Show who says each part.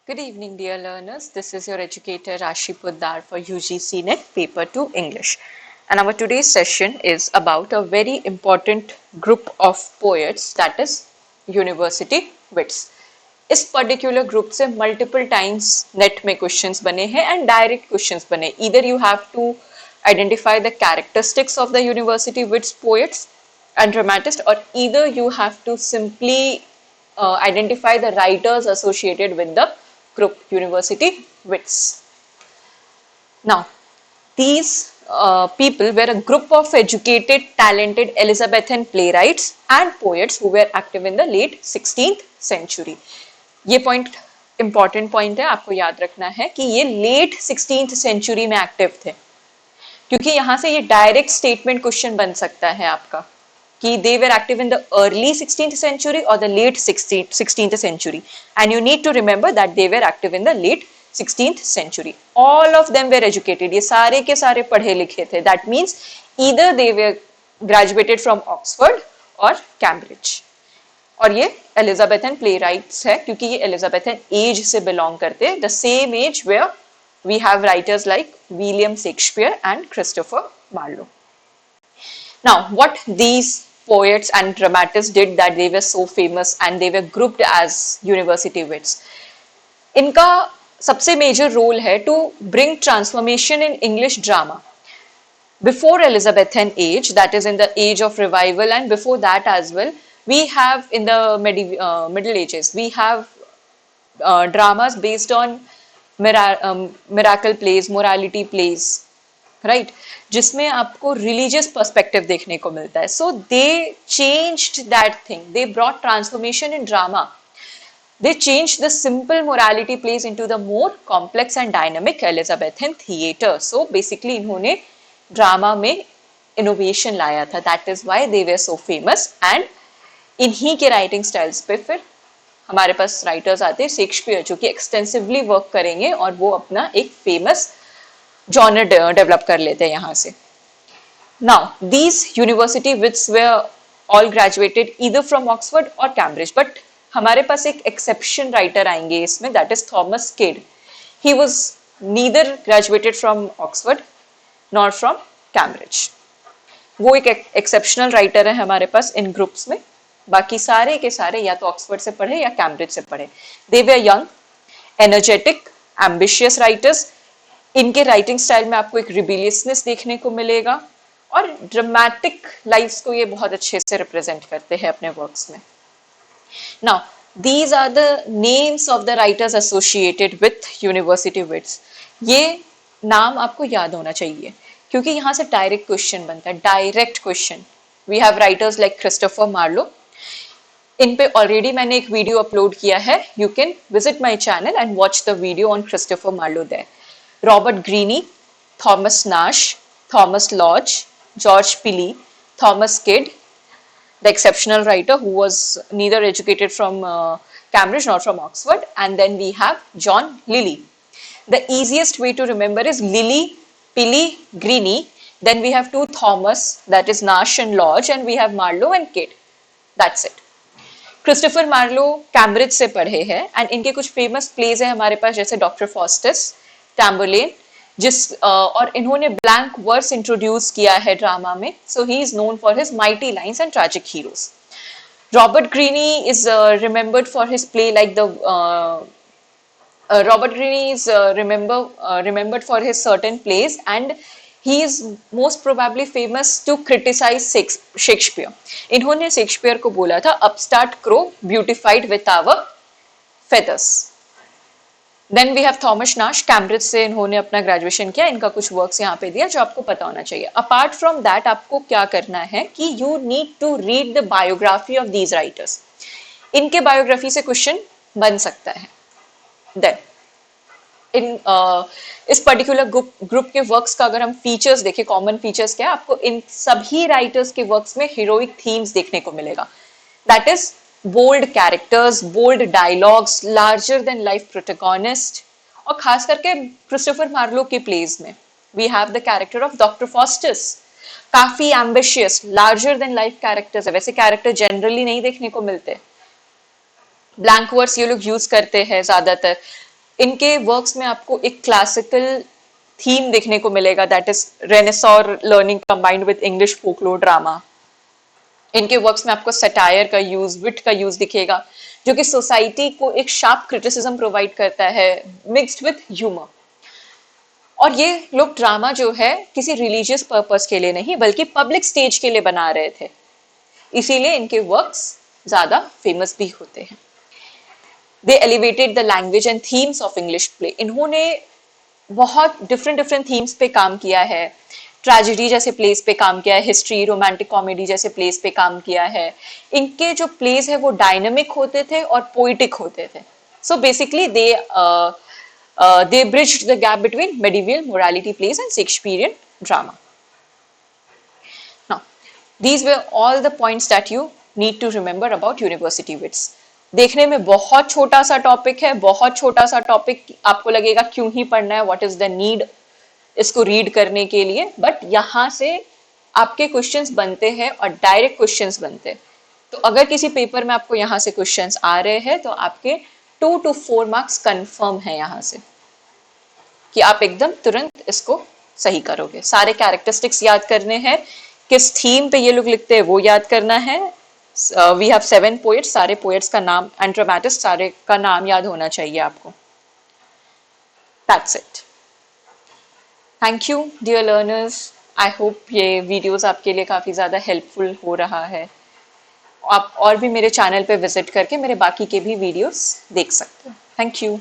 Speaker 1: Good evening, dear learners. This is your educator Rashi Poddar for UGC NET Paper 2 English. And our today's session is about a very important group of poets, that is university wits. इस particular group से multiple times NET में questions बने हैं and direct questions बने. Either you have to identify the characteristics of the university wits poets and dramatists, or either you have to simply identify the writers associated with the group university wits. Now, these people were a group of educated, talented Elizabethan playwrights and poets who were active in the late 16th century. ये point important point है, आपको याद रखना है कि ये late 16th century में active थे, क्योंकि यहां से ये डायरेक्ट स्टेटमेंट क्वेश्चन बन सकता है आपका कि they were active in the early 16th century or the late 16th century, and you need to remember that they were active in the late 16th century. All of them were educated. ये सारे के सारे पढ़े लिखे थे. That means either they were graduated from Oxford or Cambridge. और ये Elizabethan play rights है क्योंकि ये एलिजाबेथन एज से बिलोंग करते हैं, the same age where we have writers like William Shakespeare and Christopher Marlowe. Now what these poets and dramatists did that they were so famous and they were grouped as university wits. इनका सबसे major role है to bring transformation in English drama. Before Elizabethan age, that is in the age of revival, and before that as well, we have in the Middle Ages, we have dramas based on miracle plays, morality plays, right? जिसमें आपको religious perspective देखने को मिलता है. So they changed that thing. They brought transformation in drama. They changed the simple morality plays into the more complex and dynamic Elizabethan theatre. So basically इन्होंने drama में innovation लाया था. That is why they were so famous. And इन्हीं के writing styles पे फिर हमारे पास writers आते हैं शेक्सपियर, जो कि एक्सटेंसिवली वर्क करेंगे और वो अपना एक फेमस जॉनर डेवलप कर लेते हैं यहाँ से. Now these university wits were all graduated either from Oxford और कैम्ब्रिज, बट हमारे पास एक एक्सेप्शन राइटर आएंगे इसमें, that is Thomas Kyd. He was neither graduated from Oxford not from Cambridge. वो एक एक्सेप्शनल राइटर है हमारे पास इन ग्रुप्स में. बाकी सारे के सारे या तो ऑक्सफोर्ड से पढ़े या कैम्ब्रिज से पढ़े. They were young, energetic, ambitious writers. इनके राइटिंग स्टाइल में आपको एक रिबेलियसनेस देखने को मिलेगा और ड्रामेटिक लाइफ्स को ये बहुत अच्छे से रिप्रेजेंट करते हैं अपने वर्क्स में. Now these are the names of the writers associated with university wits. ये नाम आपको याद होना चाहिए क्योंकि यहां से डायरेक्ट क्वेश्चन बनता है. Direct question. We have writers like Christopher Marlowe. इन पे ऑलरेडी मैंने एक वीडियो अपलोड किया है. You can visit my channel and watch the video on Christopher Marlowe there. Robert Greene, Thomas Nashe, Thomas Lodge, George Peele, Thomas Kyd, the exceptional writer who was neither educated from Cambridge nor from Oxford, and then we have John Lilly. The easiest way to remember is Lilly, Pili, Greeny. Then we have two Thomas, that is Nash and Lodge, and we have Marlowe and Kidd. That's it. Christopher Marlowe Cambridge से पढ़े हैं and इनके कुछ famous pledge है हमारे पास, जैसे doctor Faustus, टैम्बरलेन, और इन्होंने ब्लैंक वर्स इंट्रोड्यूस किया है ड्रामा में. So he is known for his mighty lines and tragic heroes. Robert Greene is remembered for his play like the Robert Greene is remembered for his certain plays, and he is most probably famous to criticize Shakespeare. इन्होंने Shakespeare को बोला था upstart crow beautified with our feathers. Then we have Thomas Nash. Cambridge से इन्होंने अपना graduation किया. इनका कुछ वर्क्स यहाँ पे दिया जो आपको पता होना चाहिए. अपार्ट फ्रॉम दैट आपको क्या करना है कि you need to read the biography of these writers. इनके बायोग्राफी से क्वेश्चन बन सकता है. देन इस पर्टिकुलर ग्रुप के वर्क्स का अगर हम फीचर्स देखें, कॉमन फीचर्स क्या है, आपको इन सभी राइटर्स के वर्क्स में हीरोइक थीम्स देखने को मिलेगा. That is bold characters, bold dialogues, larger than life protagonist. और खास करके क्रिस्टोफर मार्लो के प्लेज में we have the character of Doctor Faustus. काफी ambitious, larger than life characters है. वैसे कैरेक्टर जनरली नहीं देखने को मिलते. ब्लैंक वर्ड्स ये लोग यूज करते हैं ज्यादातर. इनके वर्क्स में आपको एक क्लासिकल थीम देखने को मिलेगा, that is renaissance learning combined with English folklore drama. इनके वर्क्स में आपको सटायर का यूज, विट का यूज दिखेगा, जो कि सोसाइटी को एक शार्प क्रिटिसिज्म प्रोवाइड करता है मिक्स्ड विद ह्यूमर। और ये लोग ड्रामा जो है किसी रिलीजियस पर्पस के लिए नहीं बल्कि पब्लिक स्टेज के लिए बना रहे थे, इसीलिए इनके वर्क्स ज्यादा फेमस भी होते हैं। They elevated the language and themes of English play. इन्होंने बहुत डिफरेंट डिफरेंट थीम्स पे काम किया है। ट्रेजेडी जैसे प्लेस पे काम किया है, हिस्ट्री, रोमांटिक कॉमेडी जैसे प्लेस पे काम किया है। इनके जो प्लेस है वो डायनामिक होते थे और पोइटिक होते थे। So basically they bridged the gap between medieval morality plays and Shakespearean drama. Now, these were all the points that you need to remember about university wits. देखने में बहुत छोटा सा टॉपिक है, बहुत छोटा सा टॉपिक, आपको लगेगा क्यों ही पढ़ना है, व्हाट इज द नीड इसको रीड करने के लिए, बट यहाँ से आपके क्वेश्चंस बनते हैं और डायरेक्ट क्वेश्चंस बनते हैं। तो अगर किसी पेपर में आपको यहाँ से क्वेश्चंस आ रहे हैं तो आपके 2 to 4 मार्क्स कंफर्म है यहाँ से, कि आप एकदम तुरंत इसको सही करोगे। सारे कैरेक्टरिस्टिक्स याद करने हैं, किस थीम पे ये लोग लिखते हैं वो याद करना है। वी हैव 7 पोएट्स, सारे पोएट्स का नाम एंड ड्रामेटिस्ट सारे का नाम याद होना चाहिए आपको। That's it. Thank you dear learners. I hope ये वीडियोस आपके लिए काफ़ी ज़्यादा हेल्पफुल हो रहा है। आप और भी मेरे चैनल पे विजिट करके मेरे बाकी के भी वीडियोस देख सकते हैं। Thank you.